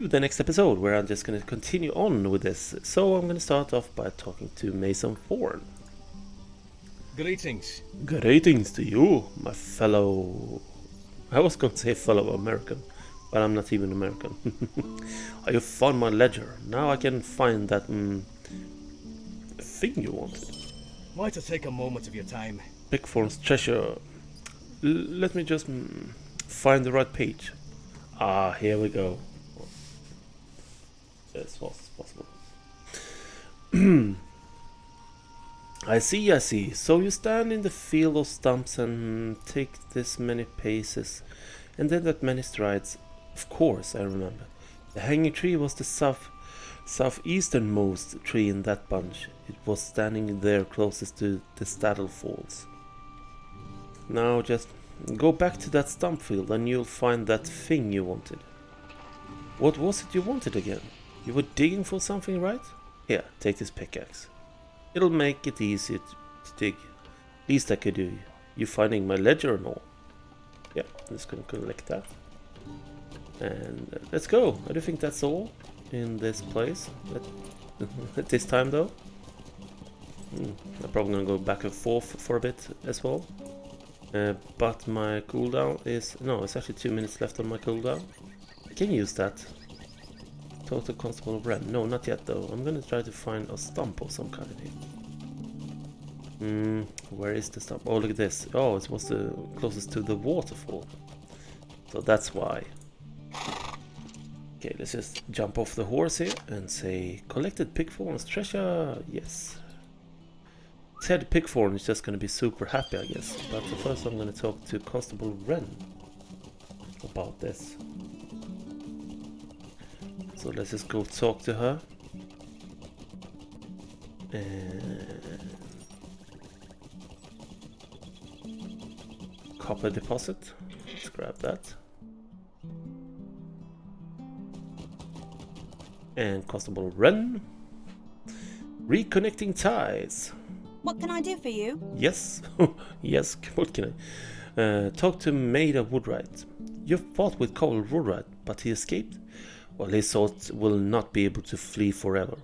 the next episode where I'm just going to continue on with this. So I'm going to start off by talking to Mason Thorne. Greetings. Greetings to you, my fellow... I was going to say fellow American, but I'm not even American. You found my ledger. Now I can find that thing you wanted. Why to take a moment of your time? Pickthorn's treasure. Let me just find the right page. Ah, here we go. As fast as possible. I see. So you stand in the field of stumps and take this many paces, and then that many strides. Of course, I remember. The hanging tree was the southeasternmost tree in that bunch. It was standing there closest to the Staddle Falls. Now just go back to that stump field and you'll find that thing you wanted. What was it you wanted again? You were digging for something, right? Here, take this pickaxe. It'll make it easier to dig. Least I could do. You finding my ledger and all? Yeah, I'm just gonna collect that. And let's go. I do think that's all in this place. At this time though. I'm probably gonna go back and forth for a bit as well. But my cooldown is... No, it's actually 2 minutes left on my cooldown. I can use that. Total Constable of Ren. No, not yet though. I'm gonna try to find a stump of some kind here. Where is the stump? Oh, look at this. Oh, it was the closest to the waterfall. So that's why. Okay, let's just jump off the horse here and say, collected Pickthorn's treasure. Yes. Ted Pickthorn is just gonna be super happy, I guess. But first I'm gonna talk to Constable Ren about this. So let's just go talk to her. And copper deposit. Let's grab that. And Constable Ren. Reconnecting ties. What can I do for you? Yes. Yes, what can I? Talk to Maida Woodwright. You fought with Cole Woodwright, but he escaped? Well, his sort will not be able to flee forever.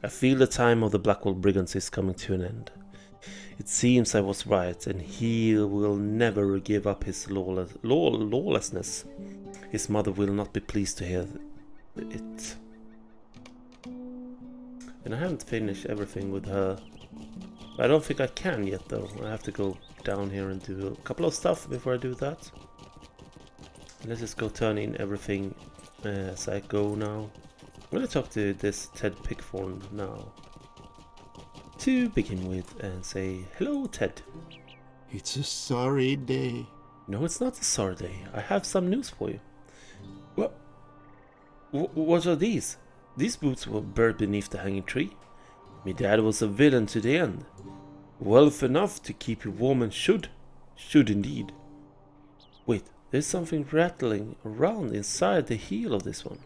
I feel the time of the Blackwall Brigands is coming to an end. It seems I was right, and he will never give up his lawlessness. His mother will not be pleased to hear it. And I haven't finished everything with her. I don't think I can yet, though. I have to go down here and do a couple of stuff before I do that. Let's just go turn in everything as I go now. I'm gonna talk to this Ted Pickthorn now. To begin with and say, hello Ted. It's a sorry day. No, it's not a sorry day. I have some news for you. What are these? These boots were buried beneath the hanging tree. My dad was a villain to the end. Wealth enough to keep you warm and should indeed. Wait, there's something rattling around inside the heel of this one.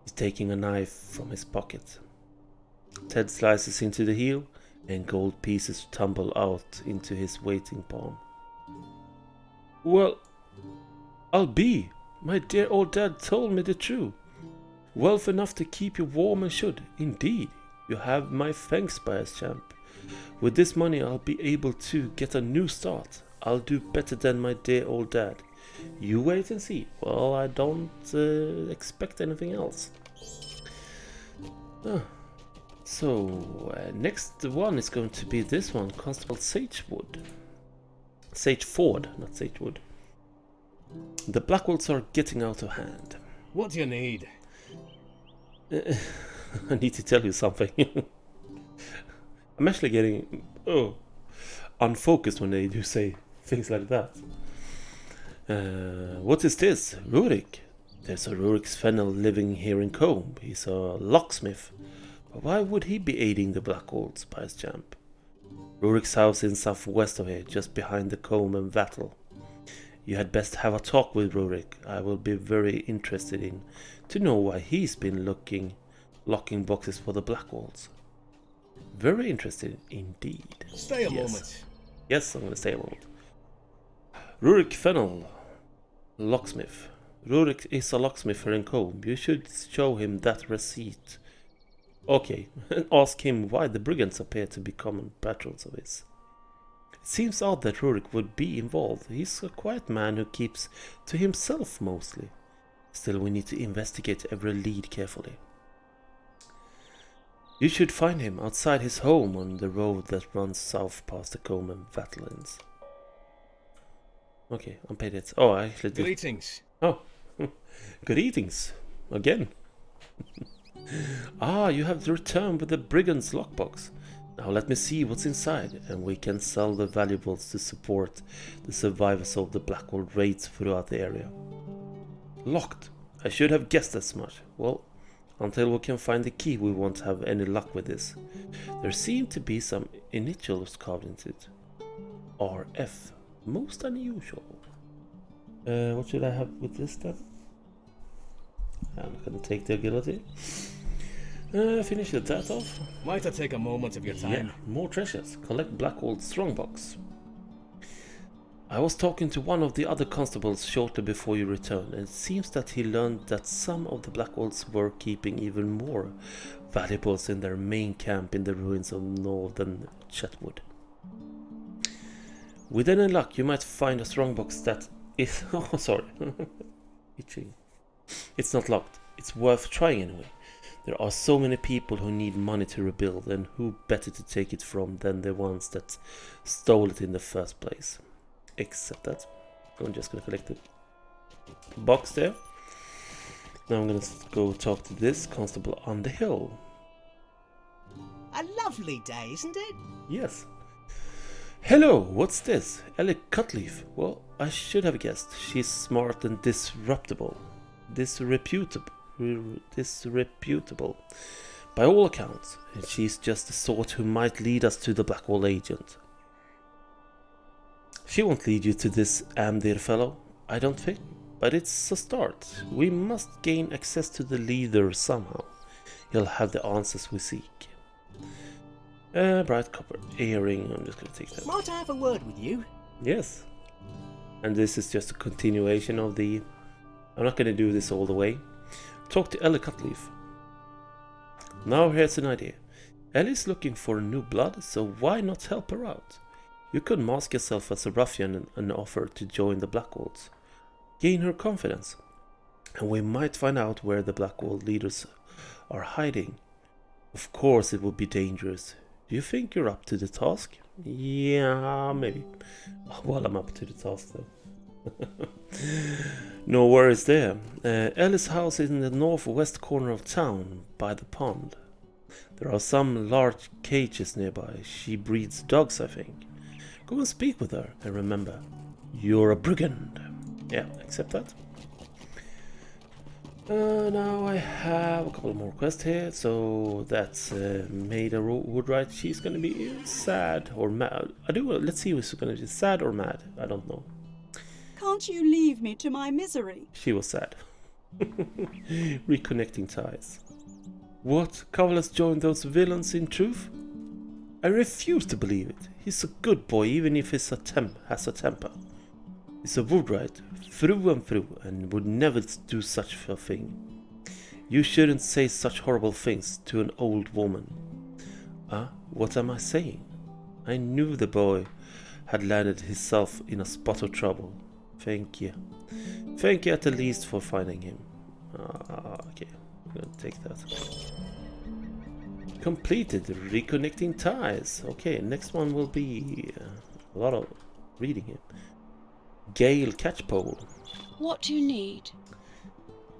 He's taking a knife from his pocket. Ted slices into the heel and gold pieces tumble out into his waiting palm. Well, I'll be. My dear old dad told me the truth. Wealth enough to keep you warm and should indeed. You have my thanks, Bias Champ. With this money I'll be able to get a new start. I'll do better than my dear old dad. You wait and see. Well, I don't expect anything else. Next one is going to be this one, Constable Sageford, not Sagewood. The Blackwolves are getting out of hand. What do you need? I need to tell you something. I'm actually getting unfocused when they do say things like that. What is this? Rurik? There's a Rurik's Fennel living here in Combe. He's a locksmith. But why would he be aiding the Blackwolves, Spice Champ? Rurik's house in southwest of here, just behind the Combe and Vattel. You had best have a talk with Rurik. I will be very interested in to know why he's been locking boxes for the Blackwolves. Very interested indeed. Stay a moment. Yes, I'm going to stay a moment. Rurik Fennel, locksmith. Rurik is a locksmith in Combe. You should show him that receipt. Okay, and ask him why the brigands appear to be common patrons of his. It seems odd that Rurik would be involved. He's a quiet man who keeps to himself mostly. Still, we need to investigate every lead carefully. You should find him outside his home on the road that runs south past the Combe and Battlelands. Okay, unpaid it. Oh, I actually did. Greetings. Oh, greetings again. Ah, you have returned with the brigand's lockbox. Now let me see what's inside, and we can sell the valuables to support the survivors of the Blackwall raids throughout the area. Locked. I should have guessed as much. Well, until we can find the key, we won't have any luck with this. There seem to be some initials carved into it. RF. Most unusual. What should I have with this then? I'm gonna take the agility. Finish that off. Might I take a moment of your time? Yeah, more treasures. Collect Blackwall's strongbox. I was talking to one of the other constables shortly before you returned, and it seems that he learned that some of the Blackwalls were keeping even more valuables in their main camp in the ruins of northern Chetwood. With any luck, you might find a strongbox that is... Oh, sorry. Itching. It's not locked. It's worth trying anyway. There are so many people who need money to rebuild, and who better to take it from than the ones that stole it in the first place. Except that. I'm just gonna collect the box there. Now I'm gonna go talk to this constable on the hill. A lovely day, isn't it? Yes. Hello, what's this? Ellie Cutleaf. Well, I should have guessed. She's smart and disreputable. Disreputable. By all accounts. And she's just the sort who might lead us to the Blackwall agent. She won't lead you to this Amdir fellow, I don't think. But it's a start. We must gain access to the leader somehow. He'll have the answers we seek. Bright copper earring. I'm just gonna take that. Might I have a word with you? Yes. And this is just a continuation of the... I'm not gonna do this all the way. Talk to Ellie Cutleaf. Now here's an idea. Ellie's looking for new blood, so why not help her out? You could mask yourself as a ruffian and offer to join the Blackwalls. Gain her confidence. And we might find out where the Blackwall leaders are hiding. Of course it would be dangerous. Do you think you're up to the task? Yeah, maybe. Well, I'm up to the task though. No worries there. Ellie's house is in the northwest corner of town, by the pond. There are some large cages nearby. She breeds dogs, I think. Go and speak with her, and remember, you're a brigand. Yeah, accept that. Now I have a couple more quests here. So that's Maida Woodwright. She's gonna be sad or mad. Let's see if she's gonna be sad or mad. I don't know. Can't you leave me to my misery? She was sad. Reconnecting ties. What? Cowell has joined those villains in truth? I refuse to believe it. He's a good boy, even if he's has a temper. He's a Woodwright, through and through, and would never do such a thing. You shouldn't say such horrible things to an old woman. What am I saying? I knew the boy had landed himself in a spot of trouble. Thank you. Thank you at the least for finding him. Okay, I'm gonna take that. Completed. Reconnecting ties. Okay, next one will be a lot of reading here. Gale Catchpole. What do you need?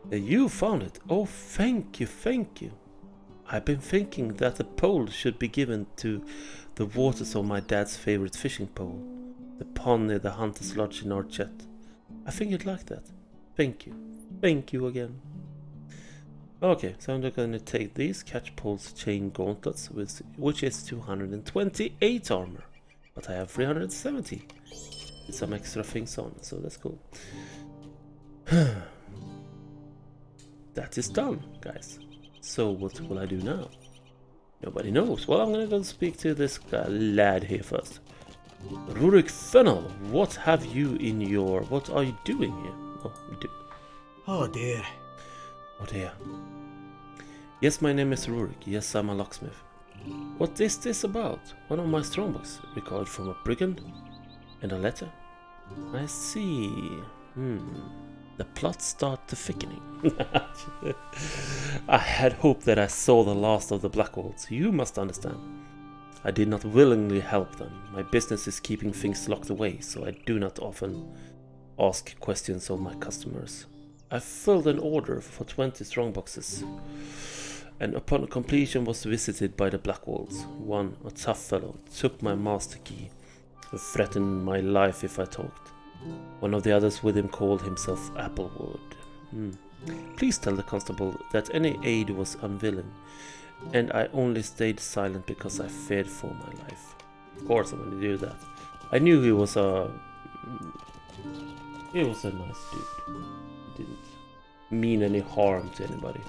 You found it. Oh, thank you, thank you. I've been thinking that a pole should be given to the waters of my dad's favorite fishing pole. The pond near the Hunter's Lodge in Archet. I think you'd like that. Thank you. Thank you again. Okay, so I'm just going to take these Catchpole's chain gauntlets, which is 228 armor. But I have 370. With some extra things on, so that's cool. That is done, guys. So what will I do now? Nobody knows. Well, I'm gonna go speak to this lad here first. Rurik Fennel, what have you in your... What are you doing here? Oh, Oh dear. Oh dear. Yes, my name is Rurik. Yes, I'm a locksmith. What is this about? One of my strongbooks, recorded from a brigand? And a letter? I see. The plot started to thickening. I had hoped that I saw the last of the Blackwolves. You must understand. I did not willingly help them. My business is keeping things locked away, so I do not often ask questions of my customers. I filled an order for 20 strongboxes, and upon completion was visited by the Blackwolves. One, a tough fellow, took my master key and threatened my life if I talked. One of the others with him called himself Applewood. Please tell the constable that any aid was unwilling, and I only stayed silent because I feared for my life. Of course I'm going to do that. I knew he was a nice dude. He didn't mean any harm to anybody.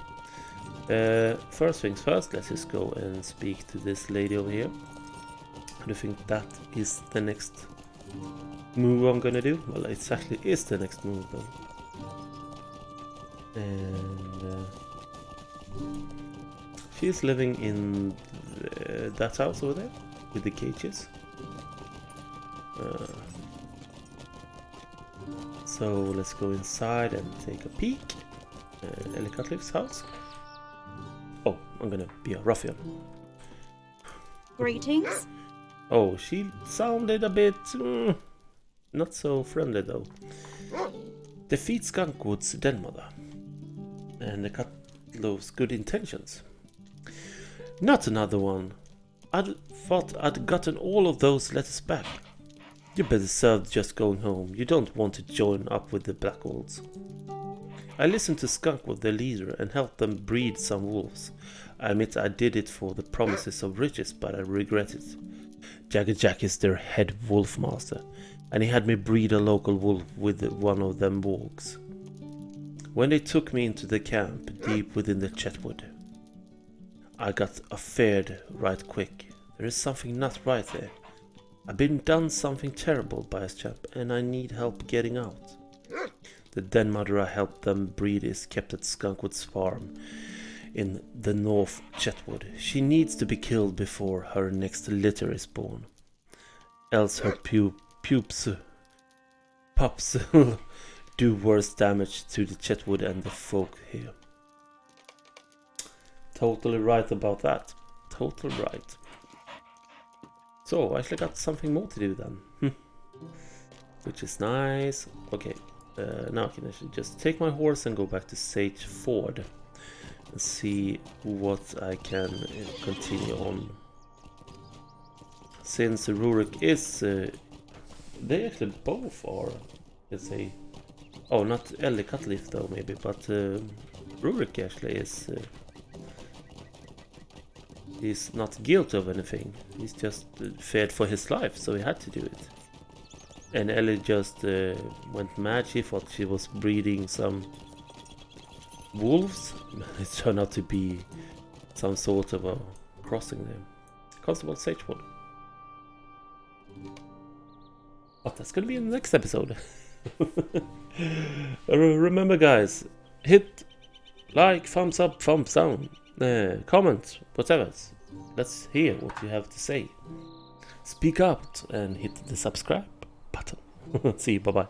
First things first, let's just go and speak to this lady over here. Do you think that is the next move I'm gonna do? Well, it actually is the next move though. And she's living in that house over there with the cages. So let's go inside and take a peek. Ellie Cutliffe's house. Oh, I'm gonna be a ruffian. Greetings. Oh, she sounded a bit not so friendly though. Defeat Skunkwood's den mother. And the Cutlove's good intentions. Not another one. I thought I'd gotten all of those letters back. You better serve just going home. You don't want to join up with the Blackwolves. I listened to Skunkwood, their leader, and helped them breed some wolves. I admit I did it for the promises of riches, but I regret it. Jagger Jack is their head wolf master, and he had me breed a local wolf with one of them wargs. When they took me into the camp, deep within the Chetwood, I got afeared right quick. There is something not right there. I've been done something terrible by a chap, and I need help getting out. The den mother I helped them breed is kept at Skunkwood's farm in the North Chetwood. She needs to be killed before her next litter is born. Else her pups do worse damage to the Chetwood and the folk here. Totally right about that. Totally right. So I actually got something more to do then. Which is nice. Okay. Now I can actually just take my horse and go back to Sage Ford and see what I can continue on. Since Rurik is... they actually both are, let's say... Oh, not Ellie Cutliff though maybe, but Rurik actually is... he's not guilty of anything. He's just feared for his life, so he had to do it. And Ellie just went mad. She thought she was breeding some wolves. It turned out to be some sort of a crossing there. Constable Sagewood. But that's gonna be in the next episode. Remember guys, hit like, thumbs up, thumbs down, comment, whatever. Let's hear what you have to say. Speak up and hit the subscribe button. See you, bye bye.